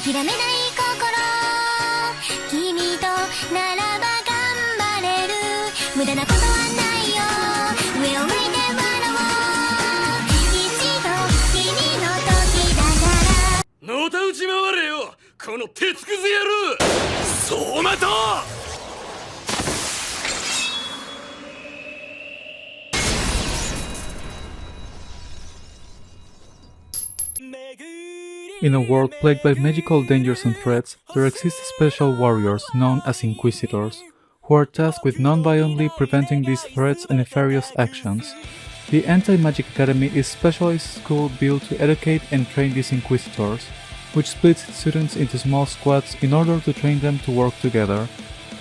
諦めない心君とならば頑張れる無駄なことはないよ上を向いて笑おう一度君の時だからのたうち回れよこの鉄くず野郎そうまとIn a world plagued by magical dangers and threats, there exist special warriors known as Inquisitors, who are tasked with non-violently preventing these threats and nefarious actions. The Anti-Magic Academy is a specialized school built to educate and train these Inquisitors, which splits its students into small squads in order to train them to work together.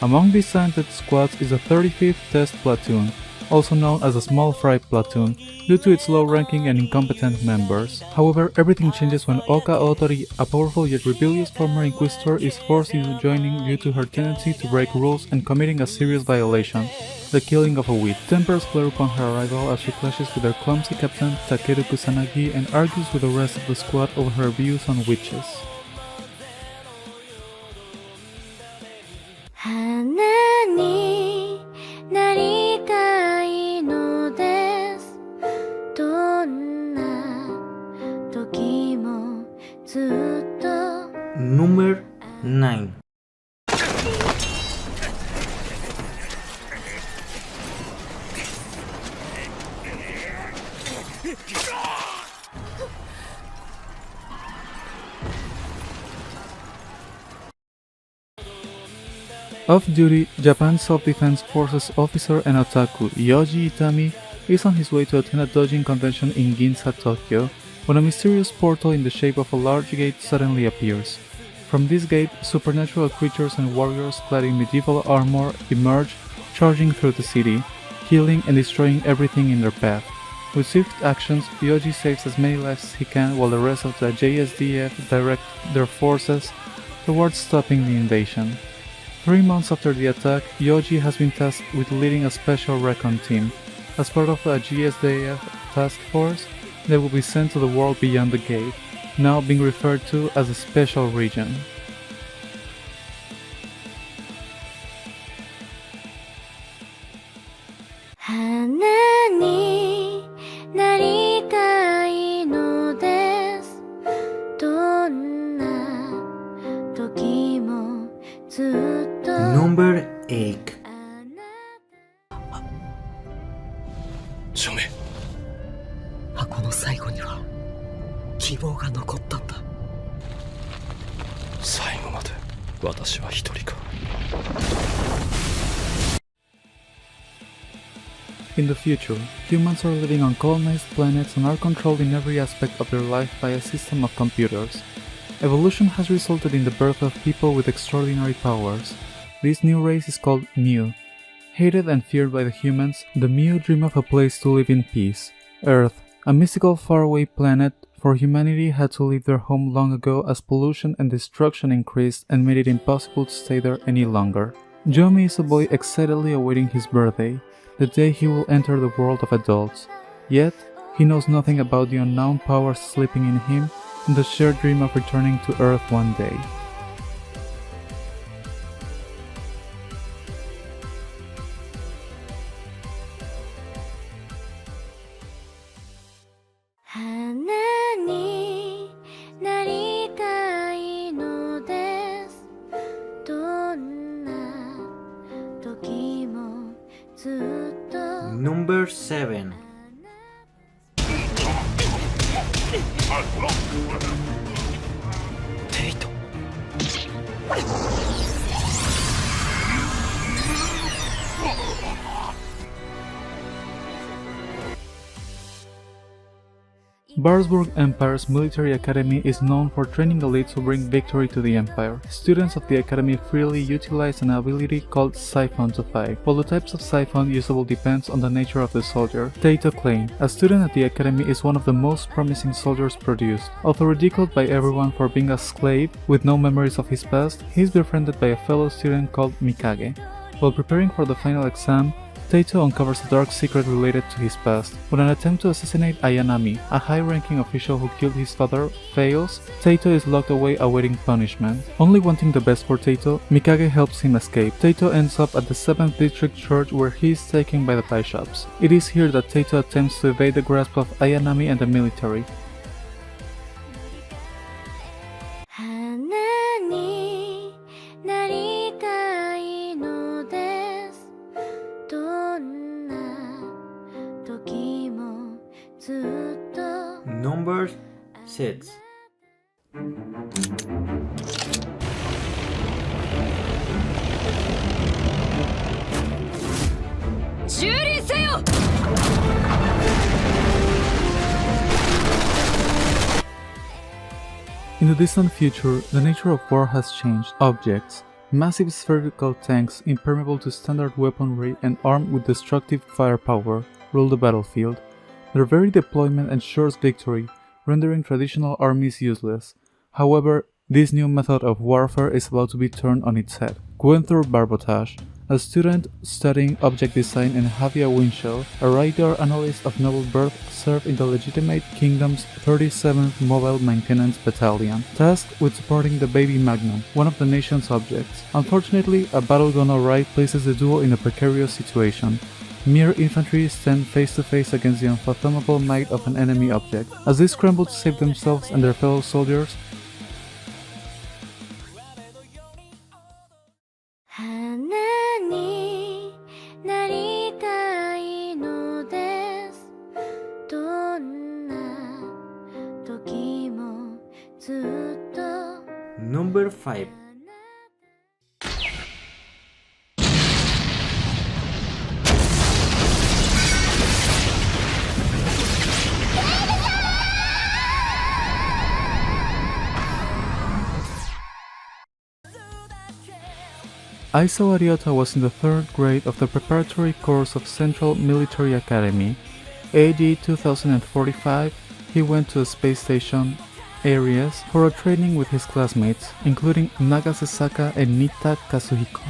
Among these talented squads is the 35th Test Platoon, also known as a Small Fry Platoon, due to its low ranking and incompetent members. However, everything changes when Oka Otori, a powerful yet rebellious former Inquisitor, is forced into joining due to her tendency to break rules and committing a serious violation, the killing of a witch. Tempers flare upon her arrival as she clashes with her clumsy captain Takeru Kusanagi and argues with the rest of the squad over her views on witches. 花になりたいのですどんな時もずっと Number 9. Off-duty, Japan's Self-Defense Forces officer and otaku Yoji Itami is on his way to attend a dojin convention in Ginza, Tokyo, when a mysterious portal in the shape of a large gate suddenly appears. From this gate, supernatural creatures and warriors clad in medieval armor emerge, charging through the city, killing and destroying everything in their path. With swift actions, Yoji saves as many lives as he can while the rest of the JSDF direct their forces towards stopping the invasion. 3 months after the attack, Yoji has been tasked with leading a special recon team. As part of a GSDF task force, they will be sent to the world beyond the gate, now being referred to as a special region. Number 8. 署名箱の最後には希望が残ったんだ。最後まで私は一人か。In the future, humans are living on colonized planets and are controlled in every aspect of their life by a system of computers. Evolution has resulted in the birth of people with extraordinary powers. This new race is called Mu. Hated and feared by the humans, the Mu dream of a place to live in peace. Earth, a mystical faraway planet, for humanity had to leave their home long ago as pollution and destruction increased and made it impossible to stay there any longer. Jomi is a boy excitedly awaiting his birthday, the day he will enter the world of adults. Yet, he knows nothing about the unknown powers sleeping in him and the shared dream of returning to Earth one day. Number 7. Barrensburg Empire's military academy is known for training elites who bring victory to the empire. Students of the academy freely utilize an ability called Siphon to fight, while the types of Siphon usable depends on the nature of the soldier. Taito Klein, a student at the academy, is one of the most promising soldiers produced. Although ridiculed by everyone for being a slave with no memories of his past, he is befriended by a fellow student called Mikage. While preparing for the final exam, Taito uncovers a dark secret related to his past. When an attempt to assassinate Ayanami, a high-ranking official who killed his father, fails, Taito is locked away awaiting punishment. Only wanting the best for Taito, Mikage helps him escape. Taito ends up at the 7th District Church where he is taken by the pie shops. It is here that Taito attempts to evade the grasp of Ayanami and the military. 花になりたいのですどんな時もずっと Number 6. 蹂躙せよ In the distant future, the nature of war has changed. Objects, massive spherical tanks impermeable to standard weaponry and armed with destructive firepower, rule the battlefield. Their very deployment ensures victory, rendering traditional armies useless. However, this new method of warfare is about to be turned on its head. Gwenthur Barbotage, a student studying object design in Havia Winchell, a radar analyst of noble birth, served in the legitimate kingdom's 37th Mobile Maintenance Battalion, tasked with supporting the Baby Magnum, one of the nation's objects. Unfortunately, a battle gone awry places the duo in a precarious situation. Mere infantry stand face to face against the unfathomable might of an enemy object. As they scramble to save themselves and their fellow soldiers, 花になりたいのですどんな時もずっと Number 5. Aiso Ariota was in the 3rd grade of the preparatory course of Central Military Academy. AD 2045, he went to a space station, Aries, for a training with his classmates, including Nagase Saka and Nitta Kazuhiko.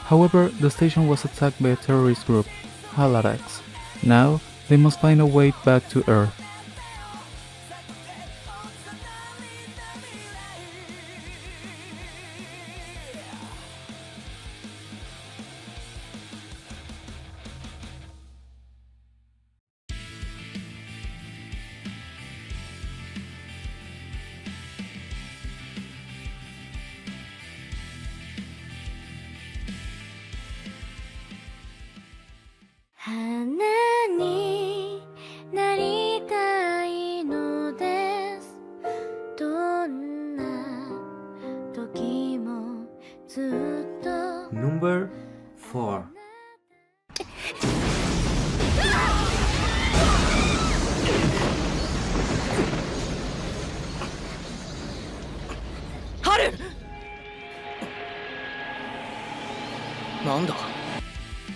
However, the station was attacked by a terrorist group, Halarax. Now, they must find a way back to Earth. Number 4. なんだ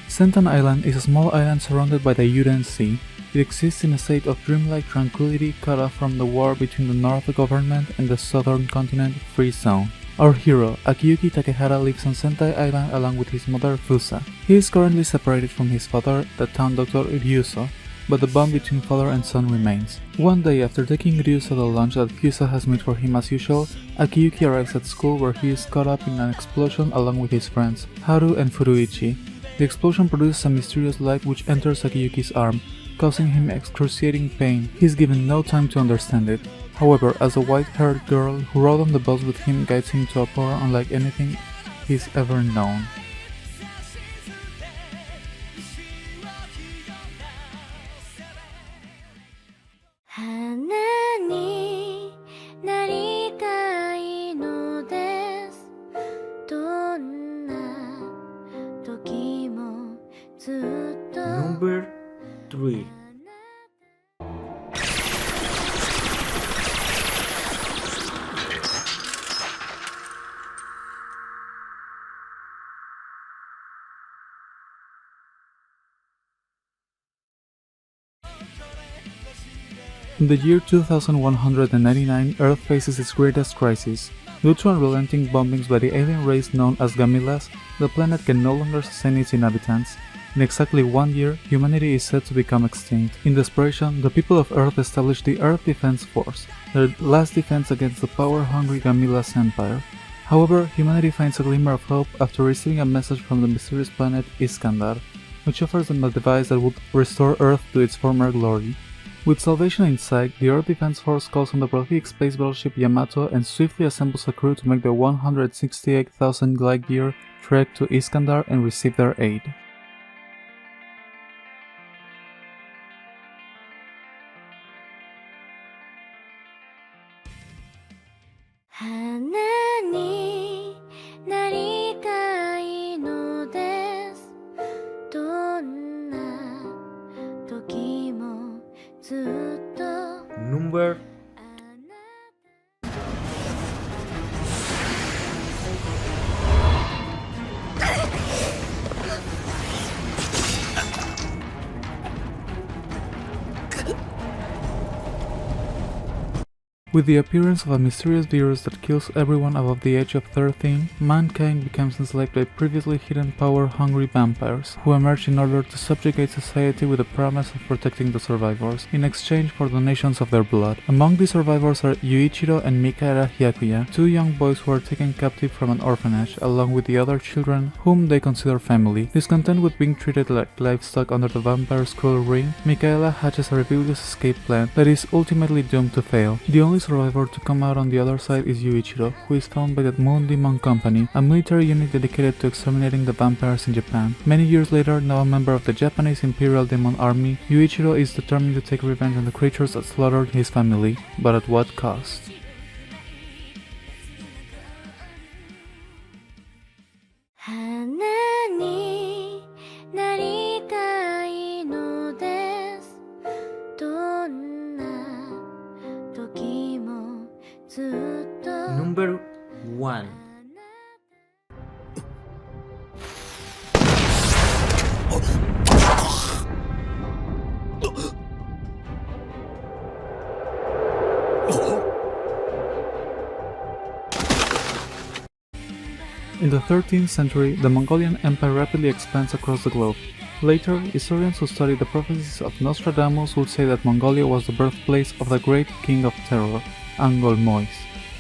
Sentan Island is a small island surrounded by the Yuden Sea. It exists in a state of dreamlike tranquility cut off from the war between the North government and the Southern continent free zone. Our hero, Akiyuki Takehara, lives on Sentai Island along with his mother Fusa. He is currently separated from his father, the town doctor Ryuso, but the bond between father and son remains. One day after taking Ryuso to the lunch that Fusa has made for him as usual, Akiyuki arrives at school where he is caught up in an explosion along with his friends, Haru and Furuichi. The explosion produces a mysterious light which enters Akiyuki's arm, causing him excruciating pain. He is given no time to understand it. However, as a white-haired girl who rode on the bus with him guides him to a power unlike anything he's ever known. Number 3. In the year 2199, Earth faces its greatest crisis. Due to unrelenting bombings by the alien race known as Gamillas, the planet can no longer sustain its inhabitants. In exactly 1 year, humanity is said to become extinct. In desperation, the people of Earth established the Earth Defense Force, their last defense against the power-hungry Gamila's empire. However, humanity finds a glimmer of hope after receiving a message from the mysterious planet Iskandar, which offers them a device that would restore Earth to its former glory. With salvation in sight, the Earth Defense Force calls on the prolific space battleship Yamato and swiftly assembles a crew to make the 168,000 light-year trek to Iskandar and receive their aid. Number With the appearance of a mysterious virus that kills everyone above the age of 13, mankind becomes enslaved by previously hidden power-hungry vampires, who emerge in order to subjugate society with the promise of protecting the survivors, in exchange for donations of their blood. Among the survivors are Yuichiro and Mikaela Hyakuya, two young boys who are taken captive from an orphanage, along with the other children whom they consider family. Discontent with being treated like livestock under the vampire's cruel ring, Mikaela hatches a rebellious escape plan that is ultimately doomed to fail. The only survivor to come out on the other side is Yuichiro, who is found by the Moon Demon Company, a military unit dedicated to exterminating the vampires in Japan. Many years later, now a member of the Japanese Imperial Demon Army, Yuichiro is determined to take revenge on the creatures that slaughtered his family, but at what cost? Number 1. In the 13th century, the Mongolian Empire rapidly expands across the globe. Later, historians who study the prophecies of Nostradamus would say that Mongolia was the birthplace of the great king of terror, Angkor Mois.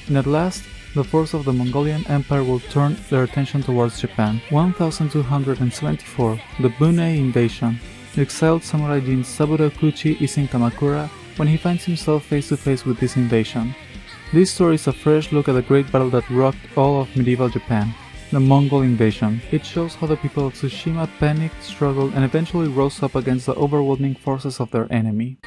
And at last, the force of the Mongolian Empire will turn their attention towards Japan. 1274, the Bunei invasion. The exiled samurai Jin Saburo Kuchi is in Kamakura when he finds himself face to face with this invasion. This story is a fresh look at the great battle that rocked all of medieval Japan, the Mongol invasion. It shows how the people of Tsushima panicked, struggled, and eventually rose up against the overwhelming forces of their enemy.